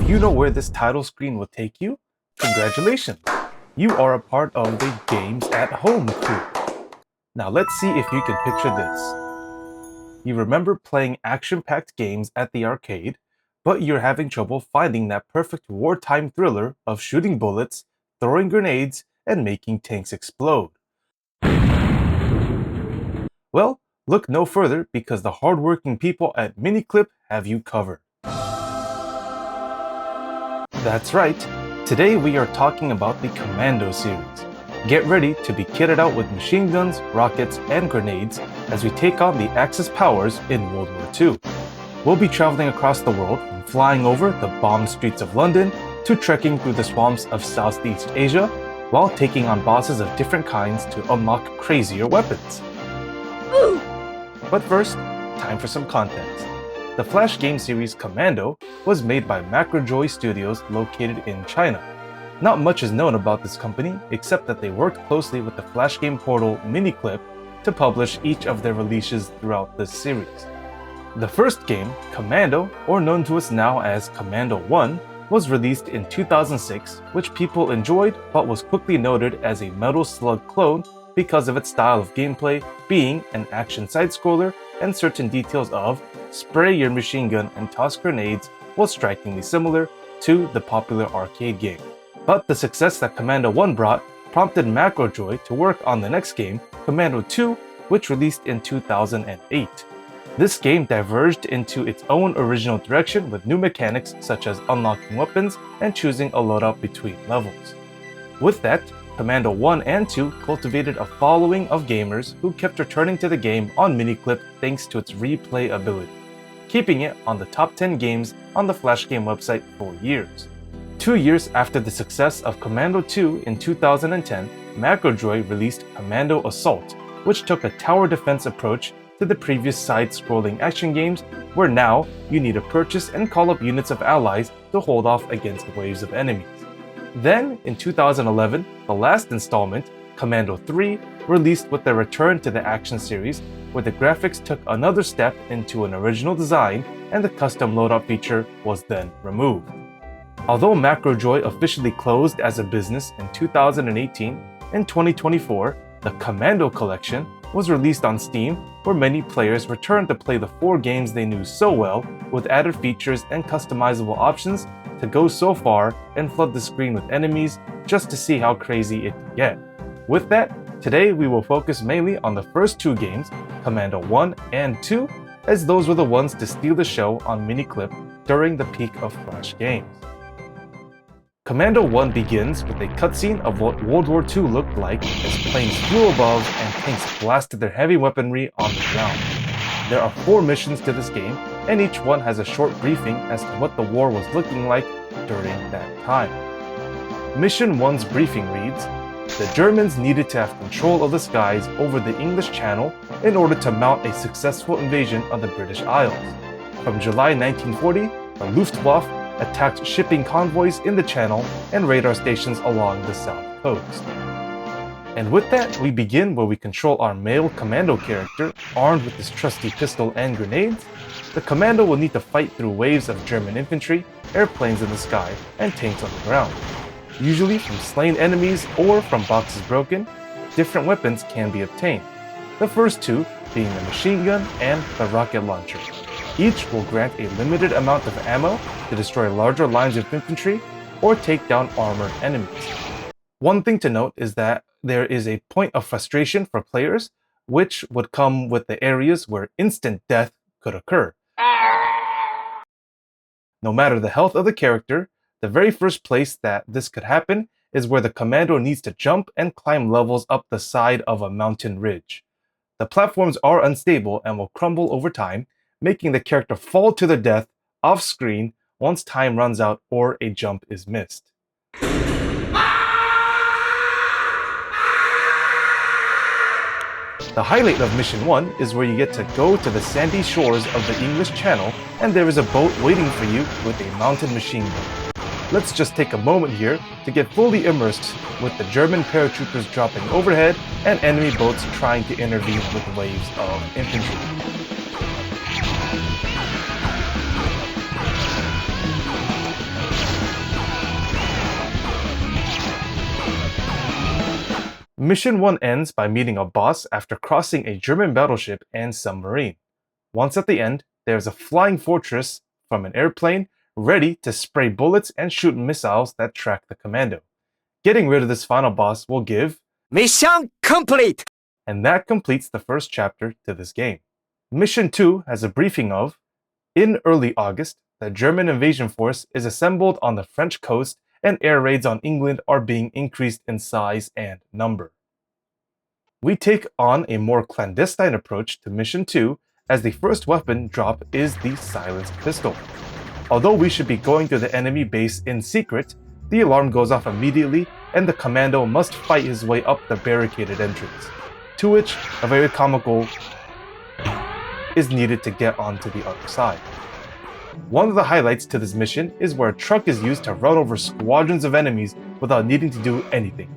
If you know where this title screen will take you, congratulations! You are a part of the Games at Home crew. Now let's see if you can picture this. You remember playing action-packed games at the arcade, but you're having trouble finding that perfect wartime thriller of shooting bullets, throwing grenades, and making tanks explode. Well, look no further because the hardworking people at Miniclip have you covered. That's right, today we are talking about the Commando series. Get ready to be kitted out with machine guns, rockets, and grenades as we take on the Axis powers in World War II. We'll be traveling across the world from flying over the bombed streets of London to trekking through the swamps of Southeast Asia while taking on bosses of different kinds to unlock crazier weapons. But first, time for some context. The Flash game series Commando was made by Macrojoy Studios located in China. Not much is known about this company except that they worked closely with the Flash game portal Miniclip to publish each of their releases throughout this series. The first game, Commando, or known to us now as Commando 1, was released in 2006, which people enjoyed but was quickly noted as a Metal Slug clone because of its style of gameplay being an action side-scroller and certain details of spray your machine gun and toss grenades was strikingly similar to the popular arcade game. But the success that Commando 1 brought prompted Macrojoy to work on the next game, Commando 2, which released in 2008. This game diverged into its own original direction with new mechanics such as unlocking weapons and choosing a loadout between levels. With that, Commando 1 and 2 cultivated a following of gamers who kept returning to the game on Miniclip thanks to its replay ability, keeping it on the top 10 games on the Flash game website for years. 2 years after the success of Commando 2 in 2010, Macrojoy released Commando Assault, which took a tower defense approach to the previous side-scrolling action games, where now you need to purchase and call up units of allies to hold off against waves of enemies. Then, in 2011, the last installment, Commando 3, released with their return to the action series, where the graphics took another step into an original design and the custom loadout feature was then removed. Although Macrojoy officially closed as a business in 2018, in 2024, the Commando Collection was released on Steam, where many players returned to play the 4 games they knew so well, with added features and customizable options to go so far and flood the screen with enemies just to see how crazy it can get. With that, today we will focus mainly on the first 2 games, Commando 1 and 2, as those were the ones to steal the show on Miniclip during the peak of Flash games. Commando 1 begins with a cutscene of what World War II looked like as planes flew above and tanks blasted their heavy weaponry on the ground. There are 4 missions to this game, and each one has a short briefing as to what the war was looking like during that time. Mission 1's briefing reads, the Germans needed to have control of the skies over the English Channel in order to mount a successful invasion of the British Isles. From July 1940, the Luftwaffe attacked shipping convoys in the Channel and radar stations along the south coast. And with that, we begin where we control our male commando character, armed with his trusty pistol and grenades. The commando will need to fight through waves of German infantry, airplanes in the sky, and tanks on the ground. Usually from slain enemies or from boxes broken, different weapons can be obtained. The first 2 being the machine gun and the rocket launcher. Each will grant a limited amount of ammo to destroy larger lines of infantry or take down armored enemies. One thing to note is that there is a point of frustration for players, which would come with the areas where instant death could occur. No matter the health of the character, the very first place that this could happen is where the commando needs to jump and climb levels up the side of a mountain ridge. The platforms are unstable and will crumble over time, making the character fall to their death off-screen once time runs out or a jump is missed. The highlight of Mission 1 is where you get to go to the sandy shores of the English Channel and there is a boat waiting for you with a mounted machine gun. Let's just take a moment here to get fully immersed with the German paratroopers dropping overhead and enemy boats trying to intervene with waves of infantry. Mission 1 ends by meeting a boss after crossing a German battleship and submarine. Once at the end, there's a flying fortress from an airplane ready to spray bullets and shoot missiles that track the commando. Getting rid of this final boss will give Mission complete! And that completes the first chapter to this game. Mission 2 has a briefing of, in early August, the German invasion force is assembled on the French coast and air raids on England are being increased in size and number. We take on a more clandestine approach to Mission 2 as the first weapon drop is the silenced pistol. Although we should be going to the enemy base in secret, the alarm goes off immediately and the commando must fight his way up the barricaded entrance, to which a very comical is needed to get onto the other side. One of the highlights to this mission is where a truck is used to run over squadrons of enemies without needing to do anything.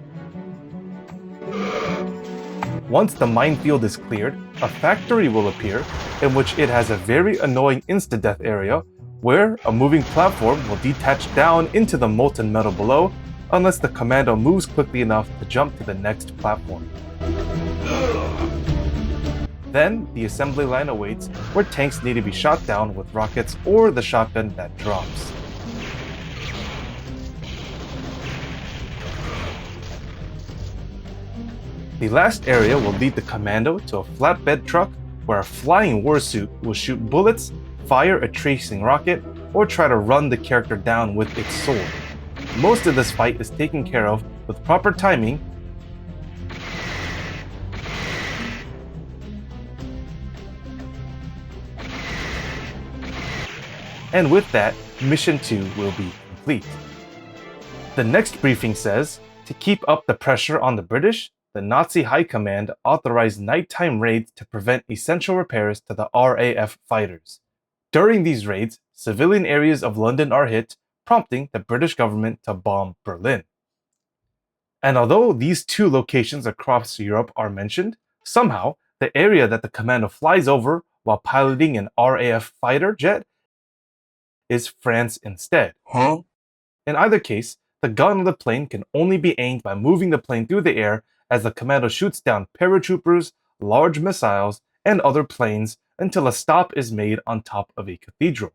Once the minefield is cleared, a factory will appear in which it has a very annoying insta-death area where a moving platform will detach down into the molten metal below unless the commando moves quickly enough to jump to the next platform. Then, the assembly line awaits where tanks need to be shot down with rockets or the shotgun that drops. The last area will lead the commando to a flatbed truck where a flying warsuit will shoot bullets, fire a tracing rocket, or try to run the character down with its sword. Most of this fight is taken care of with proper timing and with that, Mission 2 will be complete. The next briefing says, to keep up the pressure on the British, the Nazi High Command authorized nighttime raids to prevent essential repairs to the RAF fighters. During these raids, civilian areas of London are hit, prompting the British government to bomb Berlin. And although these two locations across Europe are mentioned, somehow the area that the commando flies over while piloting an RAF fighter jet is France instead. In either case, the gun of the plane can only be aimed by moving the plane through the air as the commando shoots down paratroopers, large missiles, and other planes until a stop is made on top of a cathedral.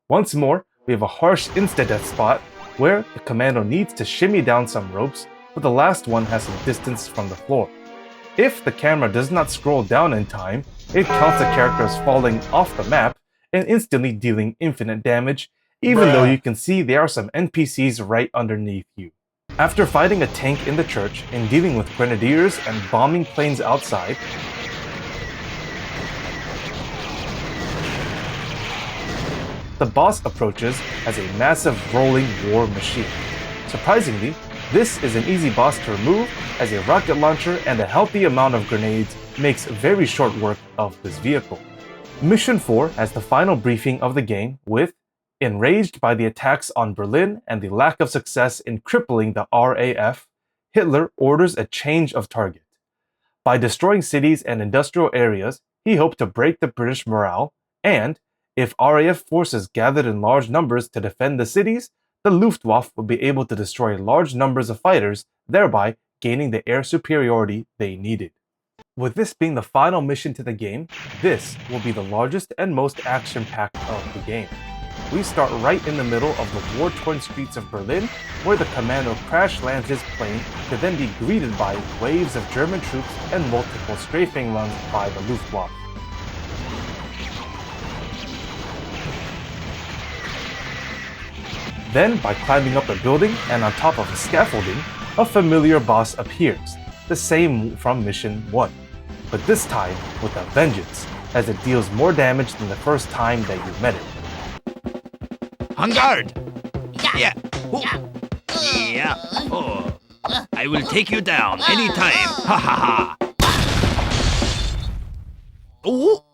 Once more, we have a harsh insta-death spot where the commando needs to shimmy down some ropes, but the last one has some distance from the floor. If the camera does not scroll down in time, it counts the characters falling off the map and instantly dealing infinite damage, even though you can see there are some NPCs right underneath you. After fighting a tank in the church and dealing with grenadiers and bombing planes outside, the boss approaches as a massive rolling war machine. Surprisingly, this is an easy boss to remove as a rocket launcher and a healthy amount of grenades makes very short work of this vehicle. Mission 4 has the final briefing of the game with, enraged by the attacks on Berlin and the lack of success in crippling the RAF, Hitler orders a change of target. By destroying cities and industrial areas, he hoped to break the British morale, and, if RAF forces gathered in large numbers to defend the cities, the Luftwaffe would be able to destroy large numbers of fighters, thereby gaining the air superiority they needed. With this being the final mission to the game, this will be the largest and most action-packed of the game. We start right in the middle of the war-torn streets of Berlin, where the commando crash-lands his plane to then be greeted by waves of German troops and multiple strafing runs by the Luftwaffe. Then, by climbing up a building and on top of a scaffolding, a familiar boss appears, the same from Mission 1, but this time with a vengeance, as it deals more damage than the first time that you met it. On guard! Yeah! Yeah! Oh! I will take you down anytime! Ha ha ha! Oh!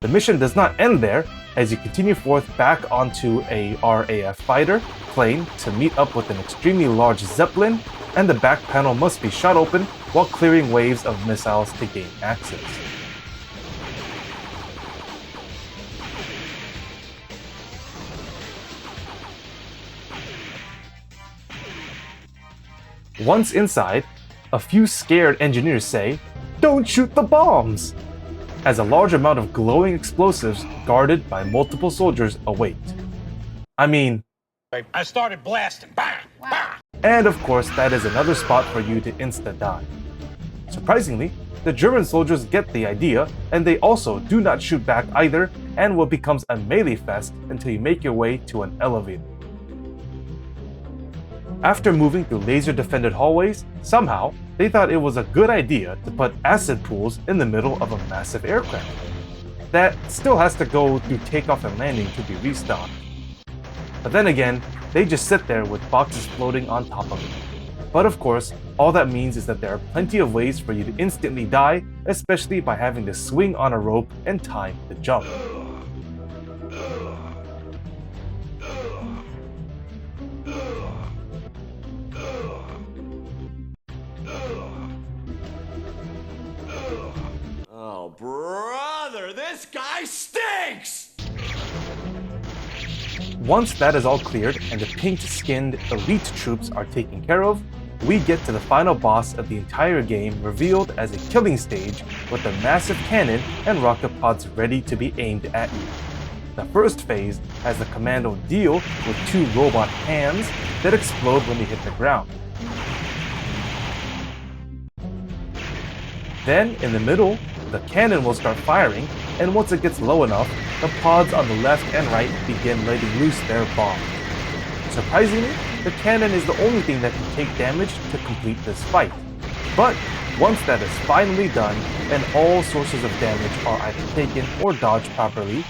The mission does not end there, as you continue forth back onto a RAF fighter plane to meet up with an extremely large Zeppelin, and the back panel must be shot open while clearing waves of missiles to gain access. Once inside, a few scared engineers say, "Don't shoot the bombs!" as a large amount of glowing explosives guarded by multiple soldiers await. I mean, I started blasting. Bang! Bang! and of course that is another spot for you to insta-die. Surprisingly, the German soldiers get the idea, and they also do not shoot back either, and what becomes a melee fest until you make your way to an elevator. After moving through laser-defended hallways, somehow, they thought it was a good idea to put acid pools in the middle of a massive aircraft. That still has to go through takeoff and landing to be restocked. But then again, they just sit there with boxes floating on top of it. But of course, all that means is that there are plenty of ways for you to instantly die, especially by having to swing on a rope and time the jump. Oh, brother, this guy stinks! Once that is all cleared and the pink-skinned elite troops are taken care of, we get to the final boss of the entire game, revealed as a killing stage with a massive cannon and rocket pods ready to be aimed at you. The first phase has the Commando deal with two robot hands that explode when they hit the ground. Then, in the middle, the cannon will start firing, and once it gets low enough, the pods on the left and right begin letting loose their bombs. Surprisingly, the cannon is the only thing that can take damage to complete this fight. But once that is finally done, and all sources of damage are either taken or dodged properly,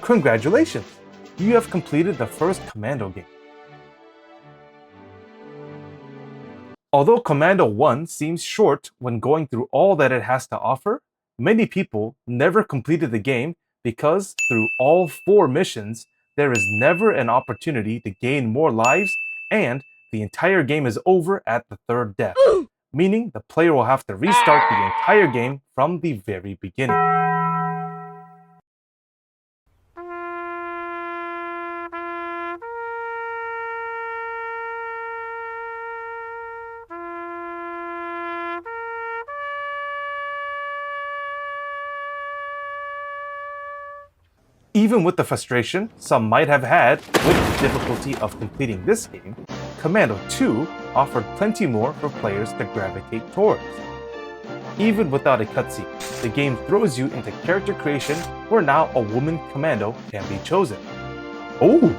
congratulations! You have completed the first Commando game. Although Commando 1 seems short when going through all that it has to offer, many people never completed the game because through all 4 missions, there is never an opportunity to gain more lives, and the entire game is over at the 3rd death, meaning the player will have to restart the entire game from the very beginning. Even with the frustration some might have had with the difficulty of completing this game, Commando 2 offered plenty more for players to gravitate towards. Even without a cutscene, the game throws you into character creation where now a woman commando can be chosen. Oh!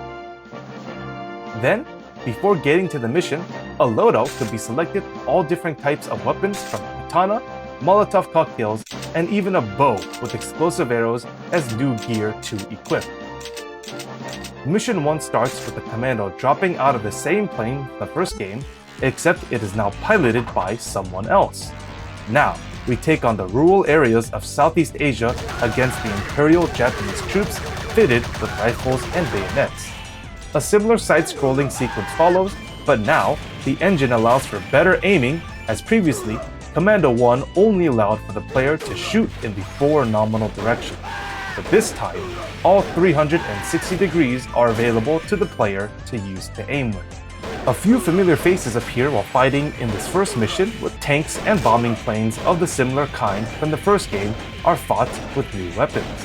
Then, before getting to the mission, a loadout could be selected all different types of weapons from katana, Molotov cocktails, and even a bow with explosive arrows as new gear to equip. Mission 1 starts with the Commando dropping out of the same plane the first game, except it is now piloted by someone else. Now, we take on the rural areas of Southeast Asia against the Imperial Japanese troops fitted with rifles and bayonets. A similar side-scrolling sequence follows, but now the engine allows for better aiming, as previously Commando 1 only allowed for the player to shoot in the 4 nominal directions, but this time, all 360 degrees are available to the player to use to aim with. A few familiar faces appear while fighting in this first mission, with tanks and bombing planes of the similar kind from the first game are fought with new weapons.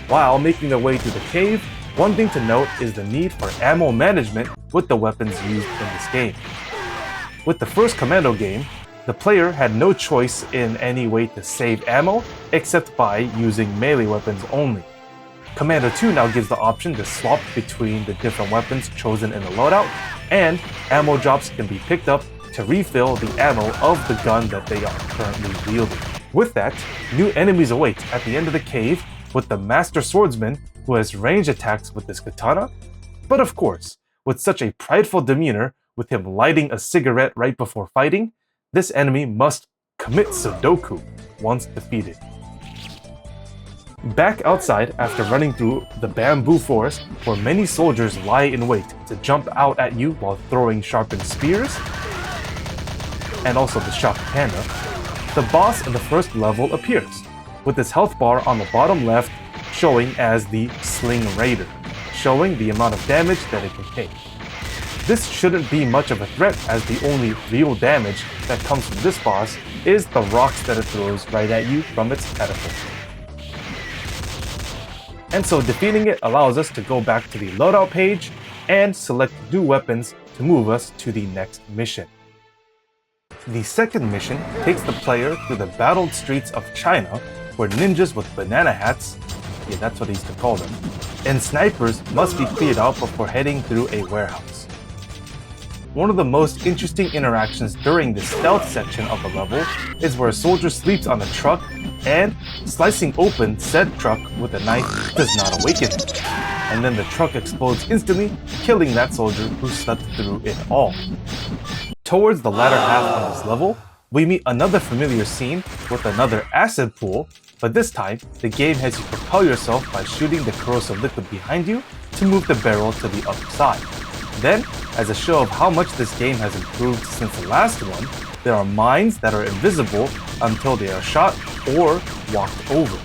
While making their way through the cave, one thing to note is the need for ammo management with the weapons used in this game. With the first Commando game, the player had no choice in any way to save ammo except by using melee weapons only. Commando 2 now gives the option to swap between the different weapons chosen in the loadout, and ammo drops can be picked up to refill the ammo of the gun that they are currently wielding. With that, new enemies await at the end of the cave with the Master Swordsman who has range attacks with his katana, but of course, with such a prideful demeanor with him lighting a cigarette right before fighting, this enemy must commit Sudoku once defeated. Back outside after running through the bamboo forest where many soldiers lie in wait to jump out at you while throwing sharpened spears, and also the shocked panda, the boss in the first level appears, with his health bar on the bottom left showing as the Sling Raider, showing the amount of damage that it can take. This shouldn't be much of a threat, as the only real damage that comes from this boss is the rocks that it throws right at you from its catapult. And so defeating it allows us to go back to the loadout page and select new weapons to move us to the next mission. The second mission takes the player through the battled streets of China, where ninjas with banana hats, yeah, that's what I used to call them, and snipers must be cleared out before heading through a warehouse. One of the most interesting interactions during the stealth section of the level is where a soldier sleeps on a truck, and slicing open said truck with a knife does not awaken him. And then the truck explodes instantly, killing that soldier who slept through it all. Towards the latter half of this level, we meet another familiar scene with another acid pool, but this time, the game has you propel yourself by shooting the corrosive liquid behind you to move the barrel to the other side. Then, as a show of how much this game has improved since the last one, there are mines that are invisible until they are shot or walked over.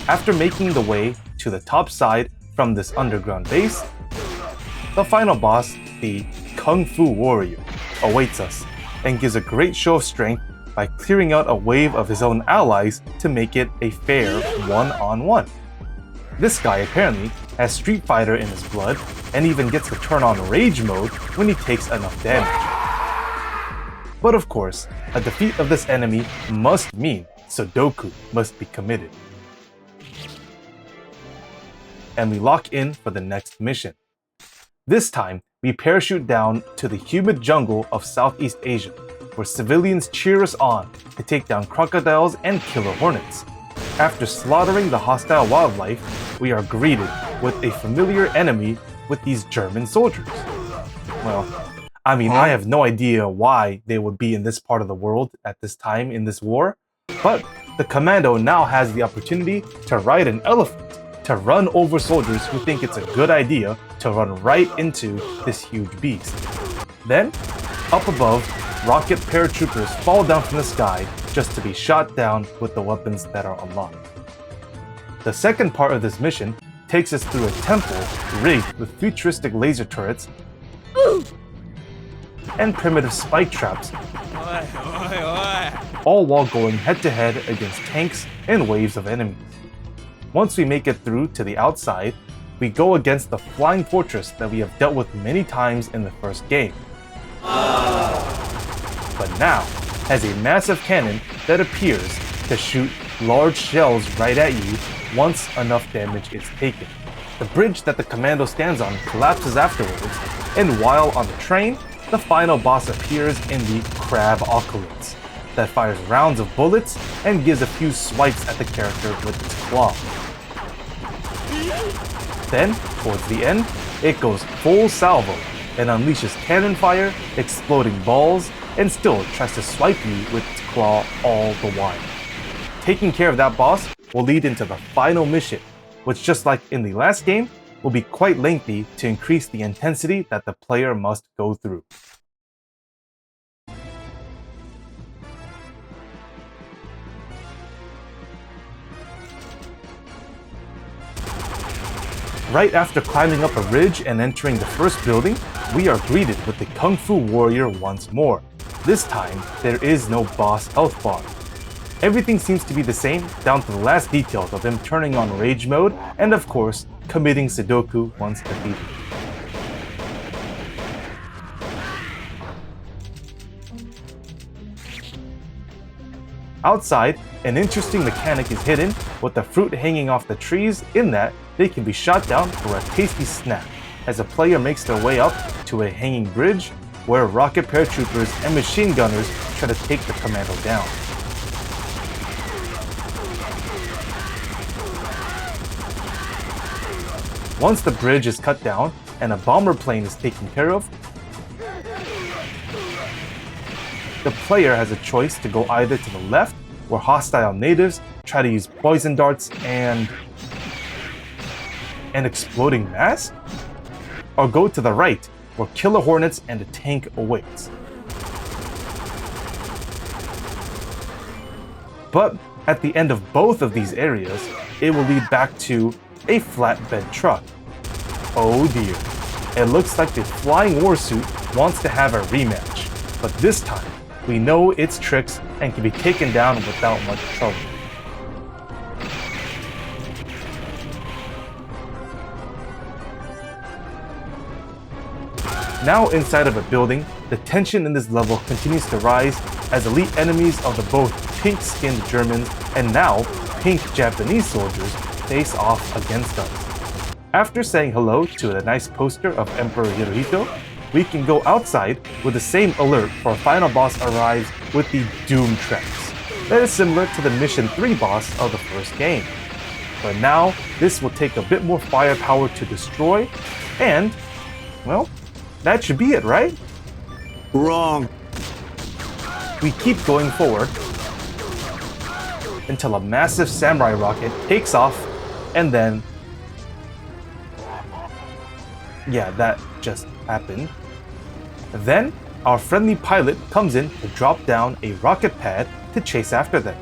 After making the way to the top side from this underground base, the final boss, the Kung Fu Warrior, awaits us and gives a great show of strength by clearing out a wave of his own allies to make it a fair one-on-one. This guy apparently has Street Fighter in his blood and even gets to turn on Rage mode when he takes enough damage. But of course, a defeat of this enemy must mean Sudoku must be committed. And we lock in for the next mission. This time, we parachute down to the humid jungle of Southeast Asia, where civilians cheer us on to take down crocodiles and killer hornets. After slaughtering the hostile wildlife, we are greeted with a familiar enemy with these German soldiers. Well, I mean, I have no idea why they would be in this part of the world at this time in this war, but the Commando now has the opportunity to ride an elephant to run over soldiers who think it's a good idea to run right into this huge beast. Then, up above, rocket paratroopers fall down from the sky just to be shot down with the weapons that are unlocked. The second part of this mission takes us through a temple rigged with futuristic laser turrets and primitive spike traps, all while going head-to-head against tanks and waves of enemies. Once we make it through to the outside, we go against the flying fortress that we have dealt with many times in the first game. But now has a massive cannon that appears to shoot large shells right at you once enough damage is taken. The bridge that the Commando stands on collapses afterwards, and while on the train, the final boss appears in the Crab Oculus that fires rounds of bullets and gives a few swipes at the character with its claw. Then, towards the end, it goes full salvo and unleashes cannon fire, exploding balls, and still tries to swipe you with its claw all the while. Taking care of that boss will lead into the final mission, which, just like in the last game, will be quite lengthy to increase the intensity that the player must go through. Right after climbing up a ridge and entering the first building, we are greeted with the Kung Fu Warrior once more. This time, there is no boss health bar. Everything seems to be the same, down to the last details of him turning on Rage mode, and of course, committing Sudoku once defeated. Outside, an interesting mechanic is hidden with the fruit hanging off the trees, in that they can be shot down for a tasty snack as a player makes their way up to a hanging bridge where rocket paratroopers and machine gunners try to take the Commando down. Once the bridge is cut down and a bomber plane is taken care of, the player has a choice to go either to the left, where hostile natives try to use poison darts and an exploding mask, or go to the right, where killer hornets and a tank awaits. But at the end of both of these areas, it will lead back to a flatbed truck. Oh dear. it looks like the Flying Warsuit wants to have a rematch, but this time, we know its tricks and can be taken down without much trouble. Now inside of a building, the tension in this level continues to rise as elite enemies of the both pink-skinned Germans and now pink Japanese soldiers face off against us. After saying hello to a nice poster of Emperor Hirohito, we can go outside with the same alert for our final boss arrives with the Doom Traps. That is similar to the Mission 3 boss of the first game. But now, this will take a bit more firepower to destroy, and, well, that should be it, right? Wrong. We keep going forward until a massive samurai rocket takes off, and then... yeah, that just happened. Then, our friendly pilot comes in to drop down a rocket pad to chase after them.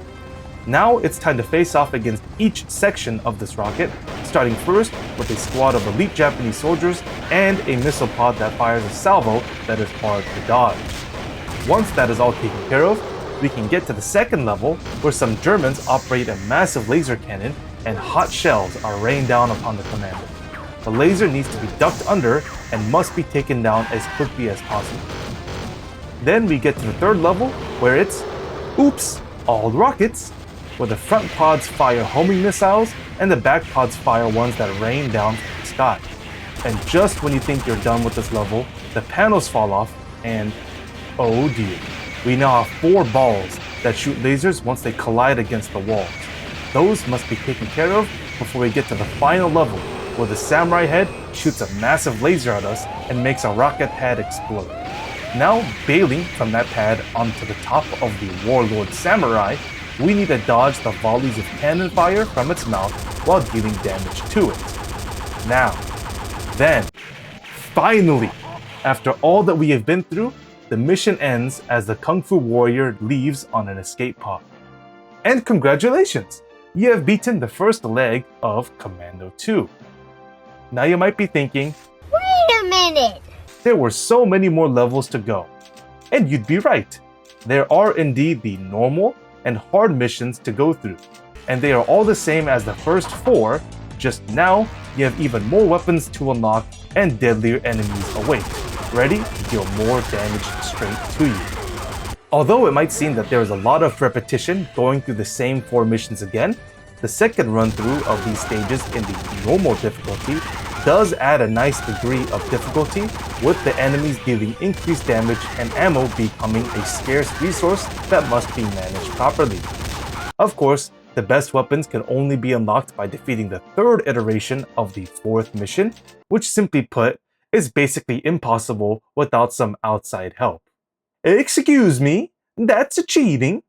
Now it's time to face off against each section of this rocket, starting first with a squad of elite Japanese soldiers and a missile pod that fires a salvo that is hard to dodge. Once that is all taken care of, we can get to the second level where some Germans operate a massive laser cannon and hot shells are rained down upon the commando. The laser needs to be ducked under and must be taken down as quickly as possible. Then we get to the third level where it's, oops, all rockets, where the front pods fire homing missiles and the back pods fire ones that rain down from the sky. And just when you think you're done with this level, the panels fall off and, oh dear, we now have 4 balls that shoot lasers once they collide against the walls. Those must be taken care of before we get to the final level, where the samurai head shoots a massive laser at us and makes a rocket pad explode. Now bailing from that pad onto the top of the warlord samurai, we need to dodge the volleys of cannon fire from its mouth while dealing damage to it. Now, then, finally, after all that we have been through, the mission ends as the Kung Fu warrior leaves on an escape pod. And congratulations! You have beaten the first leg of Commando 2. Now you might be thinking, wait a minute! There were so many more levels to go. And you'd be right. There are indeed the normal and hard missions to go through. And they are all the same as the first 4, just now you have even more weapons to unlock and deadlier enemies await, ready to deal more damage straight to you. Although it might seem that there is a lot of repetition going through the same 4 missions again, the second run-through of these stages in the normal difficulty does add a nice degree of difficulty, with the enemies dealing increased damage and ammo becoming a scarce resource that must be managed properly. Of course, the best weapons can only be unlocked by defeating the 3rd iteration of the 4th mission, which simply put, is basically impossible without some outside help. Excuse me, that's a cheating.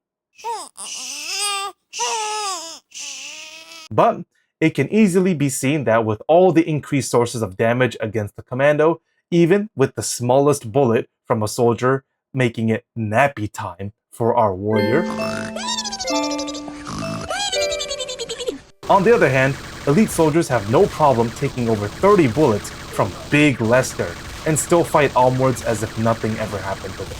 But it can easily be seen that with all the increased sources of damage against the commando, even with the smallest bullet from a soldier making it nappy time for our warrior. On the other hand, elite soldiers have no problem taking over 30 bullets from Big Lester and still fight onwards as if nothing ever happened to them.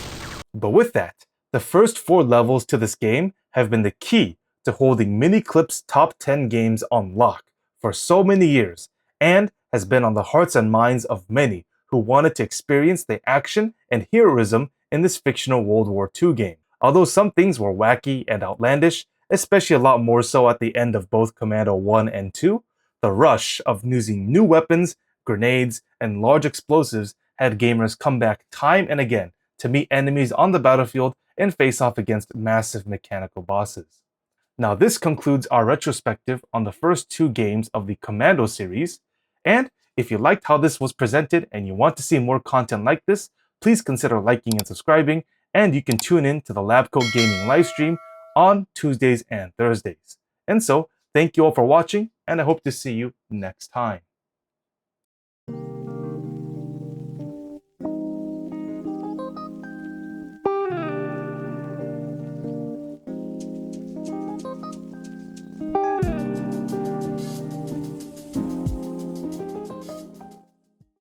But with that, the first 4 levels to this game have been the key to holding Miniclip's top 10 games on lock for so many years, and has been on the hearts and minds of many who wanted to experience the action and heroism in this fictional World War II game. Although some things were wacky and outlandish, especially a lot more so at the end of both Commando 1 and 2, the rush of using new weapons, grenades, and large explosives had gamers come back time and again to meet enemies on the battlefield and face off against massive mechanical bosses. Now this concludes our retrospective on the first 2 games of the Commando series, and if you liked how this was presented and you want to see more content like this, please consider liking and subscribing, and you can tune in to the LabCoat Gaming livestream on Tuesdays and Thursdays. And so, thank you all for watching, and I hope to see you next time.